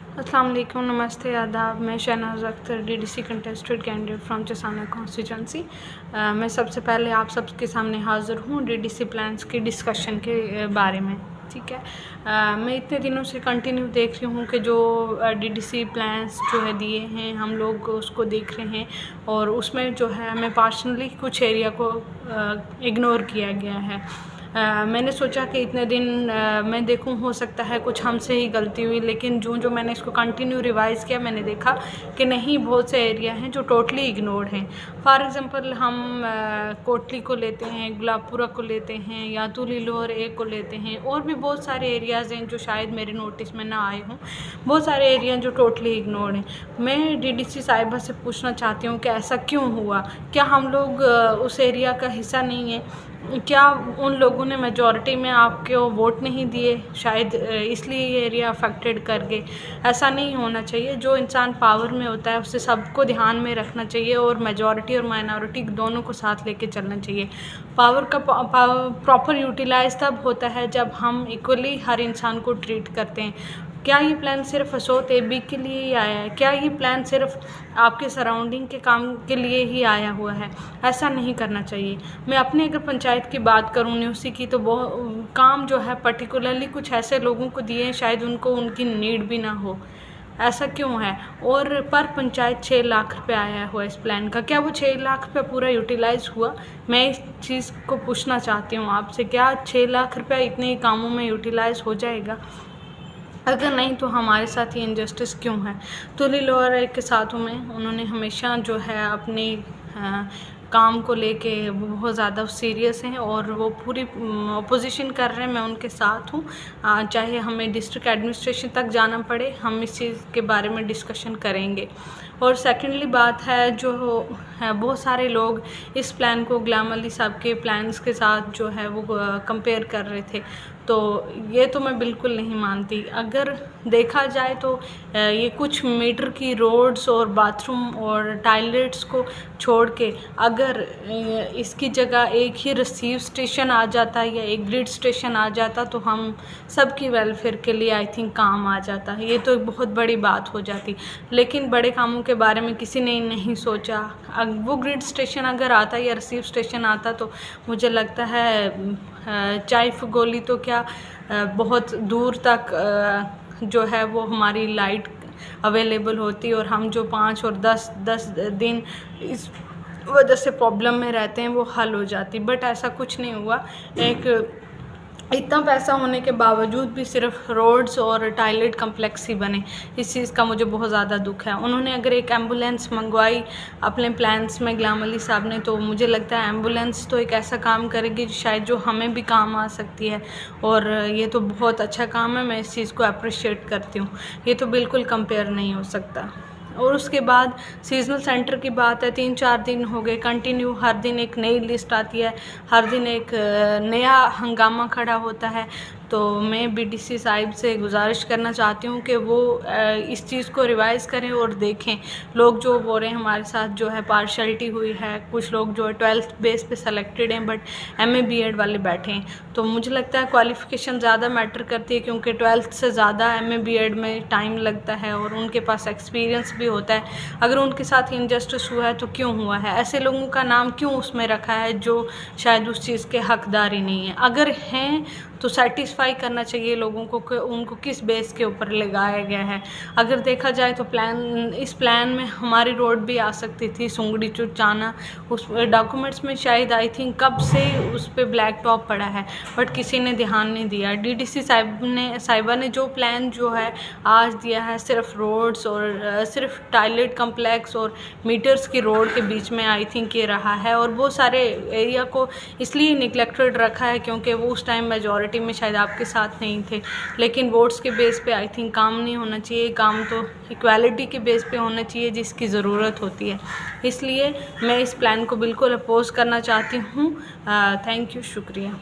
अस्सलाम वालेकुम, नमस्ते, आदाब। मैं Shahnaz Akhtar, DDC contested candidate from Chasana constituency. मैं सबसे पहले आप सबके सामने हाज़िर हूँ डीडीसी प्लान्स के डिस्कशन के बारे में। ठीक है, मैं इतने दिनों से कंटिन्यू देख रही हूँ कि जो डीडीसी प्लान्स जो है दिए हैं हम लोग उसको देख रहे हैं, और उसमें जो है हमें पर्सनली कुछ एरिया को इग्नोर किया गया है। मैंने सोचा कि इतने दिन मैं देखूं, हो सकता है कुछ हमसे ही गलती हुई, लेकिन जो मैंने इसको कंटिन्यू रिवाइज़ किया मैंने देखा कि नहीं, बहुत से एरिया हैं जो टोटली इग्नोर्ड हैं। फॉर एग्ज़ाम्पल हम कोटली को लेते हैं, गुलाबपुरा को लेते हैं, या तुली लोअर ए को लेते हैं, और भी बहुत सारे एरियाज़ हैं जो शायद मेरे नोटिस में ना आए हों। बहुत सारे एरिया जो टोटली इग्नोर्ड हैं। मैं डीडीसी साहिबा से पूछना चाहती हूँ कि ऐसा क्यों हुआ? क्या हम लोग उस एरिया का हिस्सा नहीं है? क्या उन लोगों ने मेजॉरिटी में आपको वोट नहीं दिए, शायद इसलिए ये एरिया अफेक्टेड कर गए? ऐसा नहीं होना चाहिए। जो इंसान पावर में होता है उसे सबको ध्यान में रखना चाहिए, और मेजॉरिटी और माइनॉरिटी दोनों को साथ लेके चलना चाहिए। पावर का प्रॉपर यूटिलाइज तब होता है जब हम इक्वली हर इंसान को ट्रीट करते हैं। क्या ये प्लान सिर्फ असोत एबी के लिए ही आया है? क्या ये प्लान सिर्फ आपके सराउंडिंग के काम के लिए ही आया हुआ है? ऐसा नहीं करना चाहिए। मैं अपने अगर पंचायत की बात करूँ न्यूसी की, तो वो काम जो है पर्टिकुलरली कुछ ऐसे लोगों को दिए हैं शायद उनको उनकी नीड भी ना हो। ऐसा क्यों है? और पर पंचायत 6 लाख रुपए आया हुआ इस प्लान का। क्या वो 6 लाख रुपये पूरा यूटिलाइज हुआ? मैं इस चीज़ को पूछना चाहती हूँ आपसे, क्या 6 लाख रुपये इतने ही कामों में यूटिलाइज हो जाएगा? अगर नहीं तो हमारे साथ ये इनजस्टिस क्यों है? तुली लोअर के साथ में उन्होंने हमेशा जो है अपने काम को लेके वो बहुत ज़्यादा सीरियस हैं, और वो पूरी अपोजिशन कर रहे हैं। मैं उनके साथ हूँ, चाहे हमें डिस्ट्रिक्ट एडमिनिस्ट्रेशन तक जाना पड़े, हम इस चीज़ के बारे में डिस्कशन करेंगे। और सेकेंडली बात है, जो है बहुत सारे लोग इस प्लान को गुलाम अली साहब के प्लान्स के साथ जो है वो कंपेयर कर रहे थे, तो ये तो मैं बिल्कुल नहीं मानती। अगर देखा जाए तो ये कुछ मीटर की रोड्स और बाथरूम और टॉयलेट्स को छोड़ के अगर इसकी जगह एक ही रिसीव स्टेशन आ जाता या एक ग्रिड स्टेशन आ जाता तो हम सबकी वेलफेयर के लिए आई थिंक काम आ जाता। ये तो एक बहुत बड़ी बात हो जाती, लेकिन बड़े कामों के बारे में किसी ने नहीं सोचा। वो ग्रिड स्टेशन अगर आता या रिसीव स्टेशन आता तो मुझे लगता है चाय फगोली तो क्या बहुत दूर तक जो है वो हमारी लाइट अवेलेबल होती, और हम जो 5 और 10 दिन इस वजह से प्रॉब्लम में रहते हैं वो हल हो जाती। बट ऐसा कुछ नहीं हुआ। इतना पैसा होने के बावजूद भी सिर्फ रोड्स और टॉयलेट कम्प्लेक्स ही बने। इस चीज़ का मुझे बहुत ज़्यादा दुख है। उन्होंने अगर एक एम्बुलेंस मंगवाई अपने प्लान्स में गुलाम अली साहब ने, तो मुझे लगता है एम्बुलेंस तो एक ऐसा काम करेगी शायद जो हमें भी काम आ सकती है, और ये तो बहुत अच्छा काम है। मैं इस चीज़ को अप्रिशिएट करती हूँ। ये तो बिल्कुल कंपेयर नहीं हो सकता। और उसके बाद सीजनल सेंटर की बात है, 3-4 दिन हो गए कंटिन्यू, हर दिन एक नई लिस्ट आती है, हर दिन एक नया हंगामा खड़ा होता है। तो मैं बीडीसी साहिब से गुजारिश करना चाहती हूँ कि वो इस चीज़ को रिवाइज़ करें और देखें। लोग जो बोल रहे हैं हमारे साथ जो है पार्शलिटी हुई है, कुछ लोग जो है 12th बेस पे सेलेक्टेड हैं बट MA BEd वाले बैठे हैं, तो मुझे लगता है क्वालिफ़िकेशन ज़्यादा मैटर करती है, क्योंकि 12th से ज़्यादा MA BEd में टाइम लगता है और उनके पास एक्सपीरियंस भी होता है। अगर उनके साथ इनजस्टिस हुआ है तो क्यों हुआ है? ऐसे लोगों का नाम क्यों उसमें रखा है जो शायद उस चीज़ के हकदार ही नहीं है? अगर हैं तो सेटिस्फाई करना चाहिए लोगों को कि उनको किस बेस के ऊपर लगाया गया है। अगर देखा जाए तो इस प्लान में हमारी रोड भी आ सकती थी, सुंगड़ी चुचाना। उस डॉक्यूमेंट्स में शायद आई थिंक कब से उस पर ब्लैक टॉप पड़ा है, बट किसी ने ध्यान नहीं दिया। डीडीसी साहिबा ने जो प्लान जो है आज दिया है, सिर्फ रोड्स और सिर्फ टॉयलेट कम्प्लेक्स और मीटर्स की रोड के बीच में आई थिंक ये रहा है, और बहुत सारे एरिया को इसलिए निगलेक्टेड रखा है क्योंकि वो उस टाइम मेजॉरिटी में शायद आपके साथ नहीं थे। लेकिन वोट्स के बेस पे आई थिंक काम नहीं होना चाहिए, काम तो इक्वालिटी के बेस पे होना चाहिए जिसकी ज़रूरत होती है। इसलिए मैं इस प्लान को बिल्कुल अपोज करना चाहती हूँ। थैंक यू, शुक्रिया।